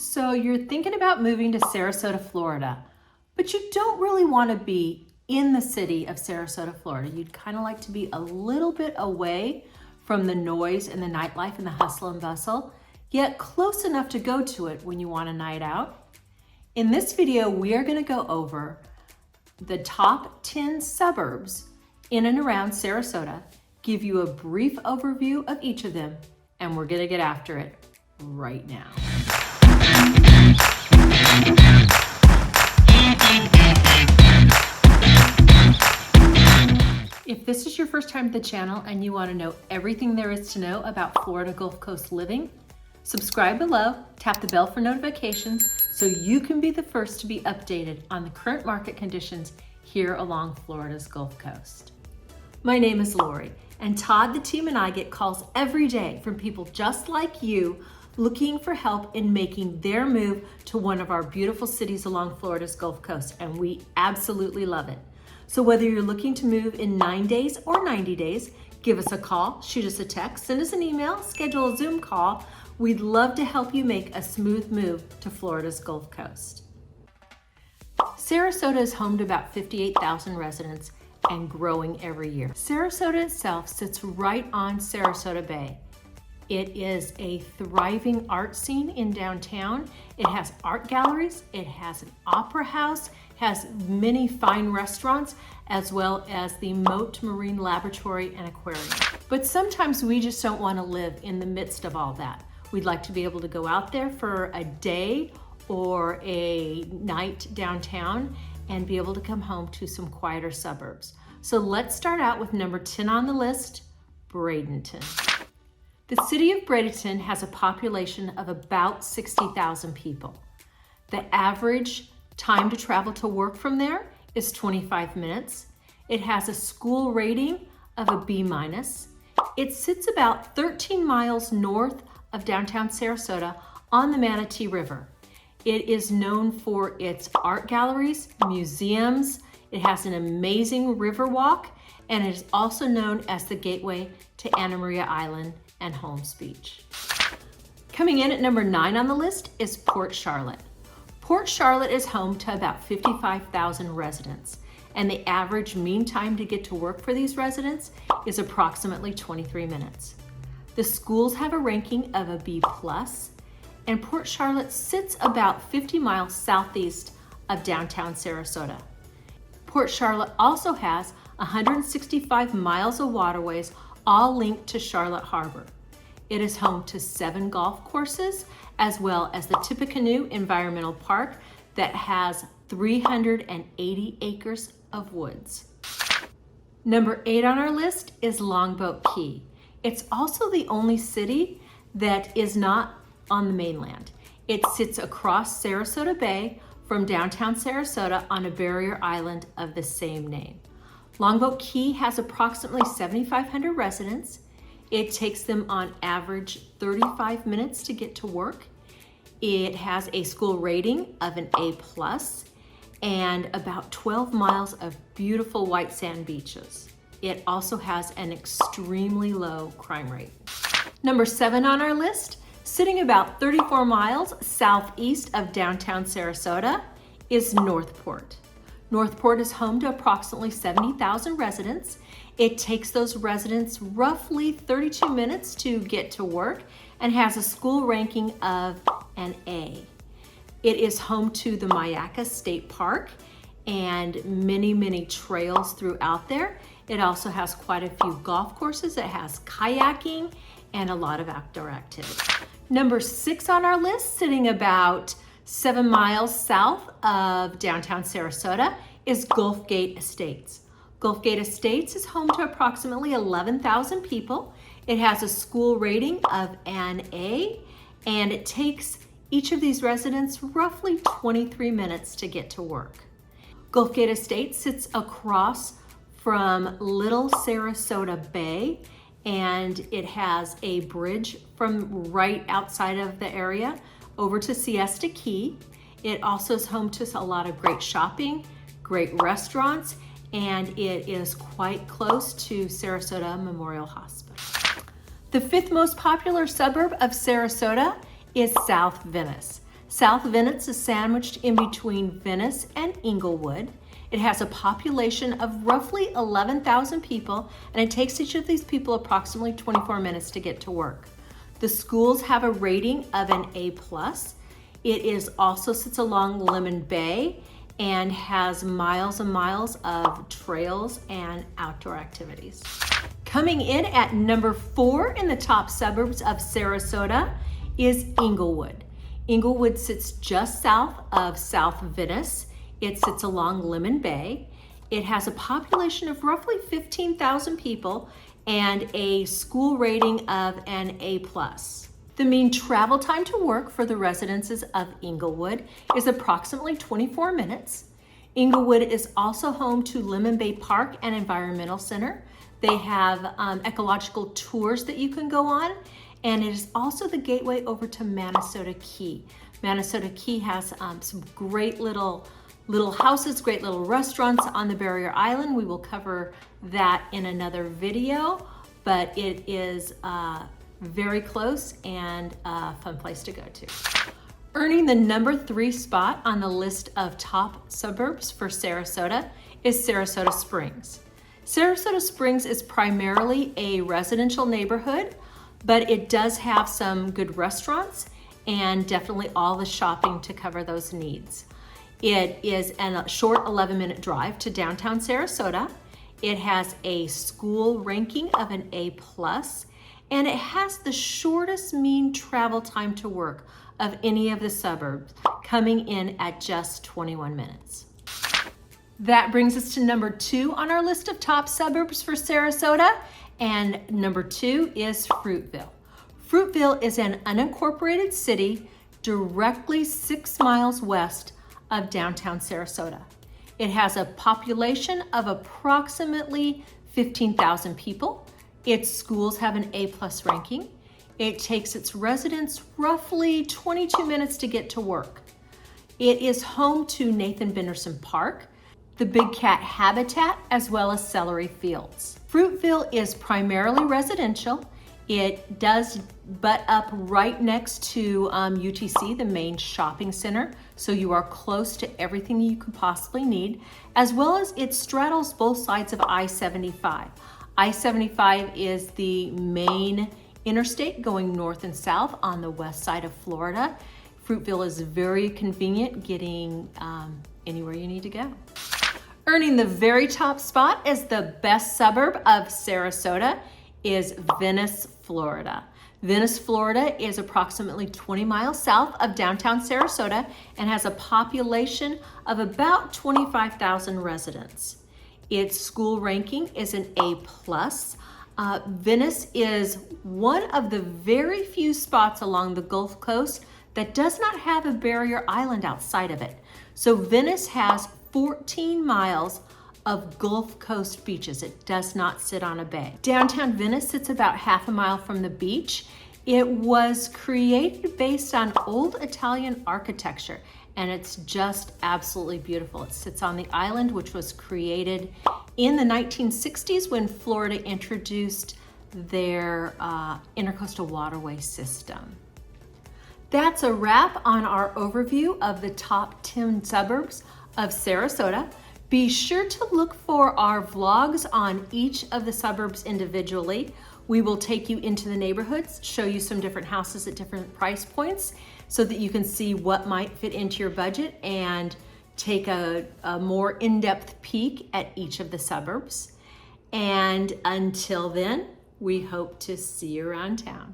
So you're thinking about moving to Sarasota, Florida, but you don't really want to be in the city of Sarasota, Florida. You'd kind of like to be a little bit away from the noise and the nightlife and the hustle and bustle, yet close enough to go to it when you want a night out. In this video, we are going to go over the top 10 suburbs in and around Sarasota, give you a brief overview of each of them, and we're going to get after it right now. If this is your first time to the channel and you want to know everything there is to know about Florida Gulf Coast living, subscribe below, tap the bell for notifications so you can be the first to be updated on the current market conditions here along Florida's Gulf Coast. My name is Lori, and Todd, the team, and I get calls every day from people just like you looking for help in making their move to one of our beautiful cities along Florida's Gulf Coast, and we absolutely love it. So whether you're looking to move in 9 days or 90 days, give us a call, shoot us a text, send us an email, schedule a Zoom call. We'd love to help you make a smooth move to Florida's Gulf Coast. Sarasota is home to about 58,000 residents and growing every year. Sarasota itself sits right on Sarasota Bay. It is a thriving art scene in downtown. It has art galleries, it has an opera house, has many fine restaurants, as well as the Moat Marine Laboratory and Aquarium. But sometimes we just don't want to live in the midst of all that. We'd like to be able to go out there for a day or a night downtown and be able to come home to some quieter suburbs. So let's start out with number 10 on the list, Bradenton. The city of Bradenton has a population of about 60,000 people. The average time to travel to work from there is 25 minutes. It has a school rating of a B-. It sits about 13 miles north of downtown Sarasota on the Manatee River. It is known for its art galleries, museums. It has an amazing river walk, and it is also known as the gateway to Anna Maria Island and Holmes Beach. Coming in at number 9 on the list is Port Charlotte. Port Charlotte is home to about 55,000 residents, and the average mean time to get to work for these residents is approximately 23 minutes. The schools have a ranking of a B+, and Port Charlotte sits about 50 miles southeast of downtown Sarasota. Port Charlotte also has 165 miles of waterways, all linked to Charlotte Harbor. It is home to 7 golf courses, as well as the Tippecanoe Environmental Park that has 380 acres of woods. Number 8 on our list is Longboat Key. It's also the only city that is not on the mainland. It sits across Sarasota Bay from downtown Sarasota on a barrier island of the same name. Longboat Key has approximately 7,500 residents. It takes them on average 35 minutes to get to work. It has a school rating of an A+, and about 12 miles of beautiful white sand beaches. It also has an extremely low crime rate. Number 7 on our list, sitting about 34 miles southeast of downtown Sarasota, is Northport. Northport is home to approximately 70,000 residents. It takes those residents roughly 32 minutes to get to work and has a school ranking of an A. It is home to the Myakka State Park and many trails throughout there. It also has quite a few golf courses. It has kayaking and a lot of outdoor activity. Number 6 on our list, sitting about 7 miles south of downtown Sarasota, is Gulfgate Estates. Gulfgate Estates is home to approximately 11,000 people. It has a school rating of an A, and it takes each of these residents roughly 23 minutes to get to work. Gulfgate Estates sits across from Little Sarasota Bay, and it has a bridge from right outside of the area over to Siesta Key. It also is home to a lot of great shopping, great restaurants, and it is quite close to Sarasota Memorial Hospital. The 5th most popular suburb of Sarasota is South Venice. South Venice is sandwiched in between Venice and Englewood. It has a population of roughly 11,000 people, and it takes each of these people approximately 24 minutes to get to work. The schools have a rating of an A+. It also sits along Lemon Bay and has miles and miles of trails and outdoor activities. Coming in at number 4 in the top suburbs of Sarasota is Englewood. Englewood sits just south of South Venice. It sits along Lemon Bay. It has a population of roughly 15,000 people and a school rating of an A+. The mean travel time to work for the residences of Englewood is approximately 24 minutes. Englewood is also home to Lemon Bay Park and Environmental Center. They have ecological tours that you can go on, and it is also the gateway over to Sarasota Key. Sarasota Key has some great little houses, great little restaurants on the barrier island. We will cover that in another video, but it is very close and a fun place to go to. Earning the number 3 spot on the list of top suburbs for Sarasota is Sarasota Springs. Sarasota Springs is primarily a residential neighborhood, but it does have some good restaurants and definitely all the shopping to cover those needs. It is a short 11-minute drive to downtown Sarasota. It has a school ranking of an A+, and it has the shortest mean travel time to work of any of the suburbs, coming in at just 21 minutes. That brings us to number 2 on our list of top suburbs for Sarasota, and number 2 is Fruitville. Fruitville is an unincorporated city directly 6 miles west of downtown Sarasota. It has a population of approximately 15,000 people. Its schools have an A+ ranking. It takes its residents roughly 22 minutes to get to work. It is home to Nathan Benderson Park, the Big Cat Habitat, as well as celery fields. Fruitville is primarily residential. It does butt up right next to UTC, the main shopping center, so you are close to everything you could possibly need, as well as it straddles both sides of I-75. I-75 is the main interstate going north and south on the west side of Florida. Fruitville is very convenient getting anywhere you need to go. Earning the very top spot as the best suburb of Sarasota is Venice, Florida. Venice, Florida is approximately 20 miles south of downtown Sarasota and has a population of about 25,000 residents. Its school ranking is an A+. Venice is one of the very few spots along the Gulf Coast that does not have a barrier island outside of it. So Venice has 14 miles of Gulf Coast beaches. It does not sit on a bay. Downtown Venice sits about half a mile from the beach. It was created based on old Italian architecture, and it's just absolutely beautiful. It sits on the island, which was created in the 1960s when Florida introduced their intercoastal waterway system. That's a wrap on our overview of the top 10 suburbs of Sarasota. Be sure to look for our vlogs on each of the suburbs individually. We will take you into the neighborhoods, show you some different houses at different price points so that you can see what might fit into your budget and take a more in-depth peek at each of the suburbs. And until then, we hope to see you around town.